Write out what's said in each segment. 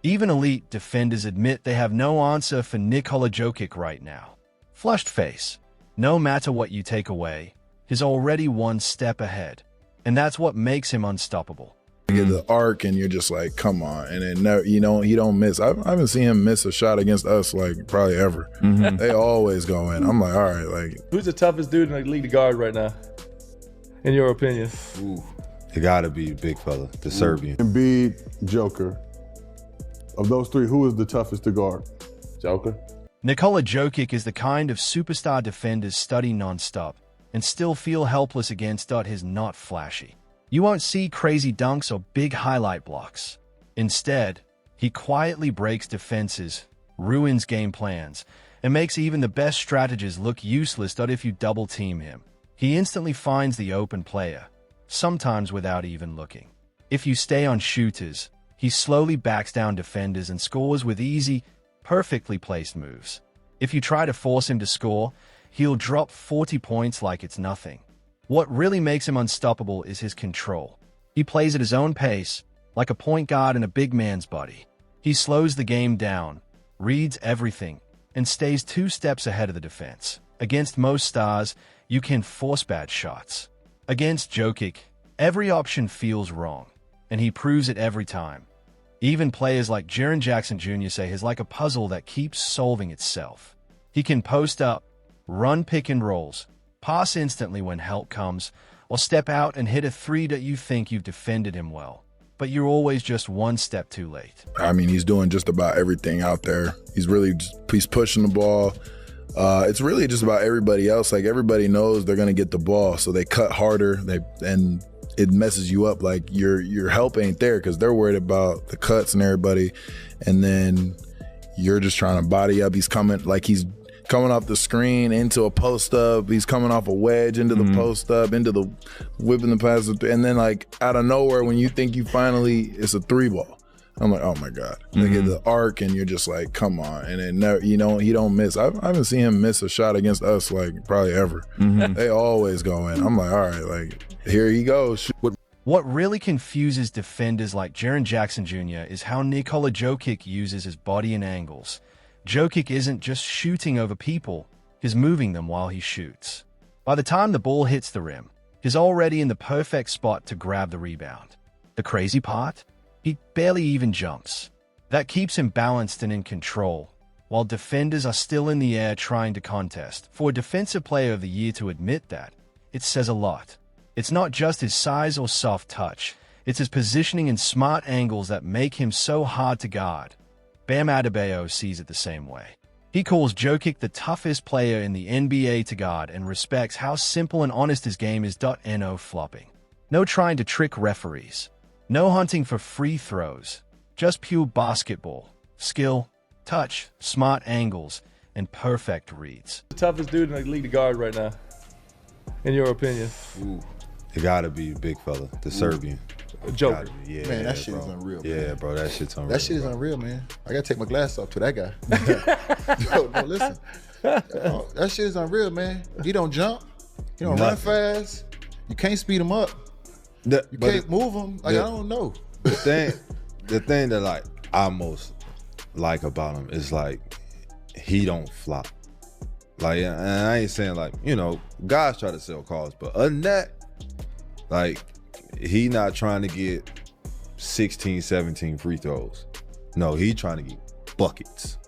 Even elite defenders admit they have no answer for Nikola Jokić right now. Flushed face. No matter what you take away, he's already one step ahead. And that's what makes him unstoppable. You get the arc and you're just like, come on. And then never, he don't miss. I haven't seen him miss a shot against us like probably ever. They always go in. I'm like, all right, like. Who's the toughest dude in the league to guard right now, in your opinion? Ooh, it gotta be big fella, the Serbian. Embiid, Joker. Of those three, who is the toughest to guard? Joker. Nikola Jokić is the kind of superstar defenders study non-stop and still feel helpless against. He's not flashy. You won't see crazy dunks or big highlight blocks. Instead, he quietly breaks defenses, ruins game plans, and makes even the best strategists look useless. If you double team him, he instantly finds the open player, sometimes without even looking. If you stay on shooters, he slowly backs down defenders and scores with easy, perfectly placed moves. If you try to force him to score, he'll drop 40 points like it's nothing. What really makes him unstoppable is his control. He plays at his own pace, like a point guard in a big man's body. He slows the game down, reads everything, and stays 2 steps ahead of the defense. Against most stars, you can force bad shots. Against Jokić, every option feels wrong, and he proves it every time. Even players like Jaren Jackson Jr. say he's like a puzzle that keeps solving itself. He can post up, run pick and rolls, pass instantly when help comes, or step out and hit a three that you think you've defended him well, but you're always just one step too late. I mean, he's doing just about everything out there. He's pushing the ball. It's really just about everybody else. Like, everybody knows they're gonna get the ball, so they cut harder. And it messes you up. Like, your help ain't there because they're worried about the cuts and everybody, and then you're just trying to body up. He's coming off the screen into a post up. He's coming off a wedge into the post up, into the whipping the pass, and then like out of nowhere, when you think it's a 3 ball. I'm like, oh my God. They get the arc and you're just like, come on. And then never, he don't miss. I haven't seen him miss a shot against us like probably ever. They always go in. I'm like, all right, like here he goes. What really confuses defenders like Jaren Jackson Jr. is how Nikola Jokić uses his body and angles. Jokić isn't just shooting over people, he's moving them while he shoots. By the time the ball hits the rim, he's already in the perfect spot to grab the rebound. The crazy part? He barely even jumps. That keeps him balanced and in control, while defenders are still in the air trying to contest. For a Defensive Player of the Year to admit that, it says a lot. It's not just his size or soft touch, it's his positioning and smart angles that make him so hard to guard. Bam Adebayo sees it the same way. He calls Jokić the toughest player in the NBA to guard and respects how simple and honest his game is. No flopping. No trying to trick referees. No hunting for free throws. Just pure basketball. Skill, touch, smart angles, and perfect reads. The toughest dude in the league to guard right now, in your opinion? Ooh, it gotta be big fella, the Serbian. Joker. Yeah, Man, that shit bro. is unreal. Yeah, Man. bro, that shit's unreal. That shit is unreal, man. I gotta take my glass off to that guy. No, listen. That shit is unreal, man. He don't jump. He don't run fast. You can't speed him up. You can't move him. Like, I don't know. The thing that like I most like about him is like he don't flop. Like, and I ain't saying like, guys try to sell cars, but other than that, like, he not trying to get 16, 17 free throws. No, he trying to get buckets.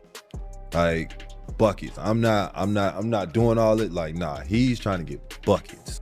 Like, buckets. I'm not doing all it. Like, nah, he's trying to get buckets.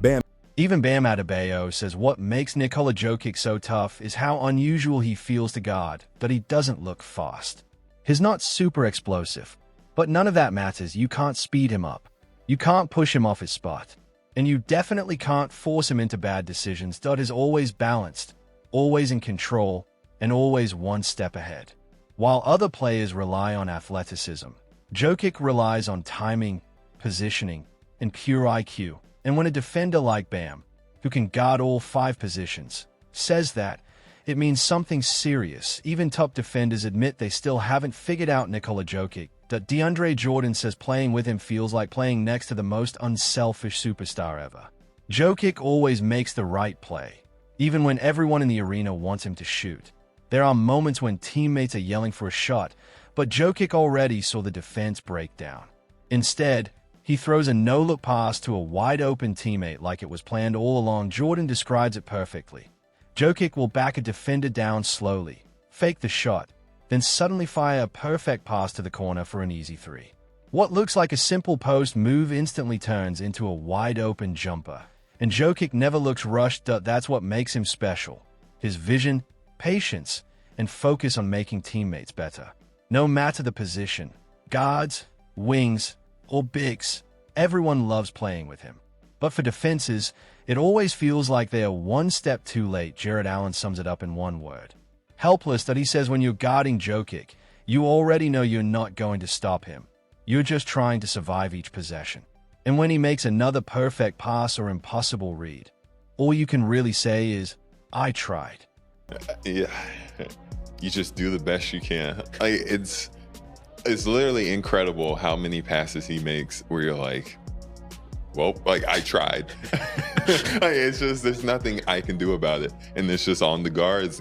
Even Bam Adebayo says what makes Nikola Jokić so tough is how unusual he feels to guard, that he doesn't look fast. He's not super explosive, but none of that matters. You can't speed him up. You can't push him off his spot. And you definitely can't force him into bad decisions. He's always balanced, always in control, and always one step ahead. While other players rely on athleticism, Jokić relies on timing, positioning, and pure IQ. And when a defender like Bam, who can guard all 5 positions, says that, it means something serious. Even top defenders admit they still haven't figured out Nikola Jokić. That DeAndre Jordan says playing with him feels like playing next to the most unselfish superstar ever. Jokić always makes the right play, even when everyone in the arena wants him to shoot. There are moments when teammates are yelling for a shot, but Jokic already saw the defense break down. Instead, he throws a no-look pass to a wide-open teammate like it was planned all along. Jordan describes it perfectly. Jokic will back a defender down slowly, fake the shot, then suddenly fire a perfect pass to the corner for an easy three. What looks like a simple post move instantly turns into a wide-open jumper. And Jokic never looks rushed. That's what makes him special. His vision, patience, and focus on making teammates better. No matter the position, guards, wings, or bigs, everyone loves playing with him. But for defenses, it always feels like they are one step too late. Jared Allen sums it up in one word. Helpless. That he says when you're guarding Jokic, you already know you're not going to stop him. You're just trying to survive each possession. And when he makes another perfect pass or impossible read, all you can really say is, I tried. Yeah, you just do the best you can. Like, it's literally incredible how many passes he makes where you're like, well, like, I tried. Like, it's just, there's nothing I can do about it. And it's just on the guards,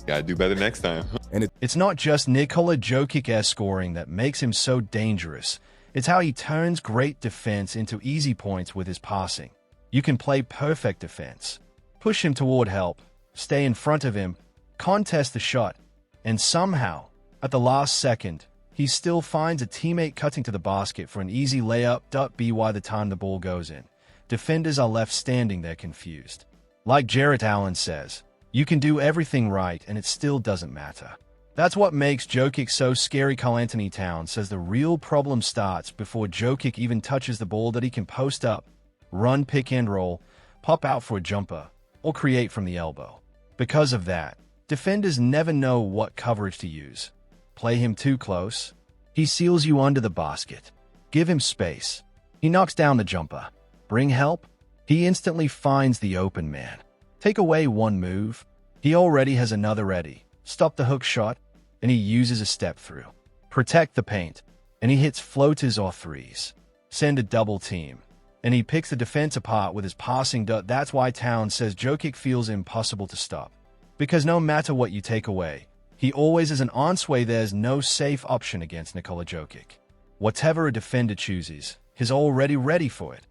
gotta do better next time. And it's not just Nikola Jokic scoring that makes him so dangerous. It's how he turns great defense into easy points with his passing. You can play perfect defense, push him toward help, stay in front of him, contest the shot, and somehow, at the last second, he still finds a teammate cutting to the basket for an easy layup. By the time the ball goes in, defenders are left standing there confused. Like Jared Allen says, you can do everything right and it still doesn't matter. That's what makes Jokic so scary. Karl Anthony Towns says the real problem starts before Jokic even touches the ball. That he can post up, run pick and roll, pop out for a jumper, or create from the elbow. Because of that, defenders never know what coverage to use. Play him too close, he seals you under the basket. Give him space, he knocks down the jumper. Bring help, he instantly finds the open man. Take away one move, he already has another ready. Stop the hook shot, and he uses a step through. Protect the paint, and he hits floaters or threes. Send a double team, and he picks the defense apart with his passing. That's why Towns says Jokic feels impossible to stop. Because no matter what you take away, he always has an answer. There's no safe option against Nikola Jokic. Whatever a defender chooses, he's already ready for it.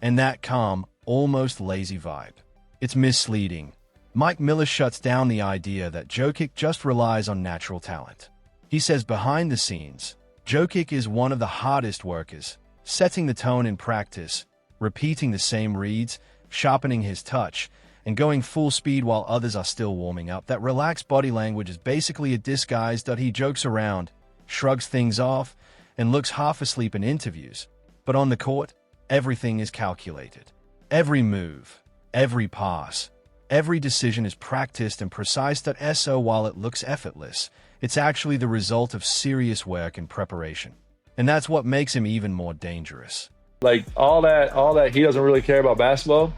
And that calm, almost lazy vibe, it's misleading. Mike Miller shuts down the idea that Jokic just relies on natural talent. He says behind the scenes, Jokic is one of the hardest workers, setting the tone in practice, repeating the same reads, sharpening his touch, and going full speed while others are still warming up. That relaxed body language is basically a disguise. He jokes around, shrugs things off, and looks half asleep in interviews. But on the court, everything is calculated. Every move, every pass, every decision is practiced and precise. So while it looks effortless, it's actually the result of serious work and preparation. And that's what makes him even more dangerous. Like all that, he doesn't really care about basketball.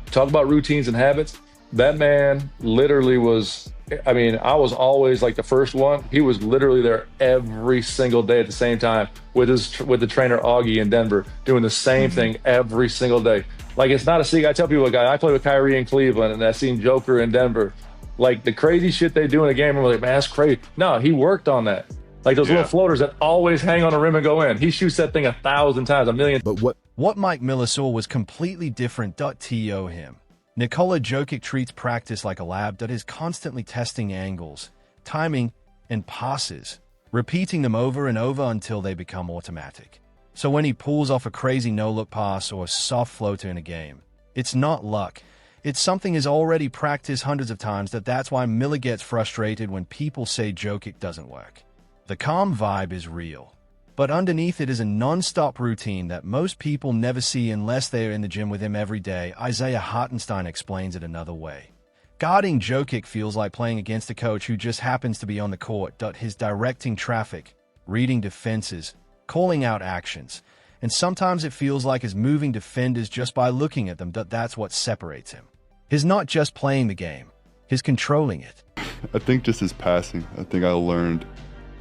Talk about routines and habits. That man literally was, I was always like the first one. He was literally there every single day at the same time with the trainer Augie in Denver, doing the same thing every single day. Like, it's not a secret. I tell people, I played with Kyrie in Cleveland, and I seen Joker in Denver. Like, the crazy shit they do in a game, I'm like, man, that's crazy. No, he worked on that. Like those little floaters that always hang on the rim and go in. He shoots that thing 1,000 times, a million. But what Mike Miller saw was completely different. To him, Nikola Jokic treats practice like a lab that is constantly testing angles, timing, and passes, repeating them over and over until they become automatic. So when he pulls off a crazy no-look pass or a soft floater in a game, it's not luck. It's something he's already practiced hundreds of times. That's why Miller gets frustrated when people say Jokic doesn't work. The calm vibe is real, but underneath it is a non-stop routine that most people never see unless they're in the gym with him every day. Isaiah Hartenstein explains it another way. Guarding Jokic feels like playing against a coach who just happens to be on the court. He's directing traffic, reading defenses, calling out actions, and sometimes it feels like he's moving defenders just by looking at them. That's what separates him. He's not just playing the game, he's controlling it. I think just his passing. I think I learned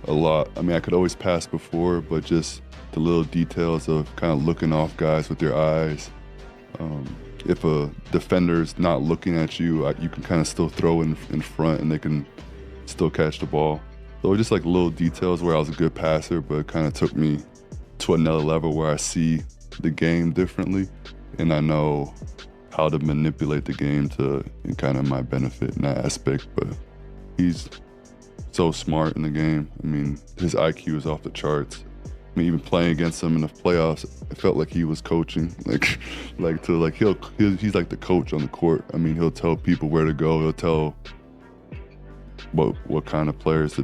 a lot. I could always pass before, but just the little details of kind of looking off guys with your eyes. If a defender's not looking at you, you can kind of still throw in front and they can still catch the ball. So just like little details where I was a good passer, but it kind of took me to another level where I see the game differently, and I know how to manipulate the game to kind of my benefit in that aspect. But he's so smart in the game. I mean, his IQ is off the charts. I mean, even playing against him in the playoffs, it felt like he was coaching. He's like the coach on the court. I mean, he'll tell people where to go. He'll tell what kind of players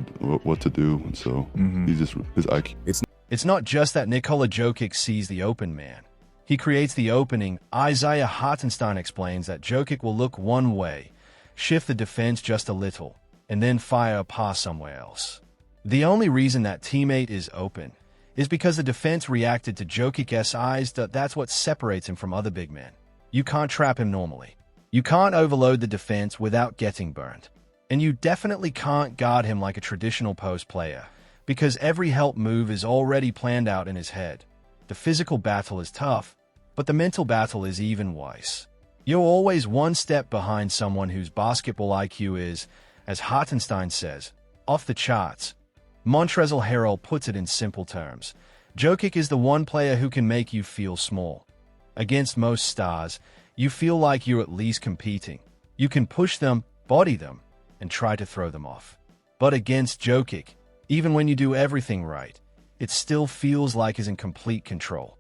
what to do. And so he's just his IQ. It's not just that Nikola Jokić sees the open man. He creates the opening. Isaiah Hartenstein explains that Jokić will look one way, shift the defense just a little, and then fire a pass somewhere else. The only reason that teammate is open is because the defense reacted to Jokic's eyes. That's what separates him from other big men. You can't trap him normally. You can't overload the defense without getting burned. And you definitely can't guard him like a traditional post player, because every help move is already planned out in his head. The physical battle is tough, but the mental battle is even worse. You're always one step behind someone whose basketball IQ is, as Hartenstein says, off the charts. Montrezl Harrell puts it in simple terms. Jokić is the one player who can make you feel small. Against most stars, you feel like you're at least competing. You can push them, body them, and try to throw them off. But against Jokić, even when you do everything right, it still feels like he's in complete control.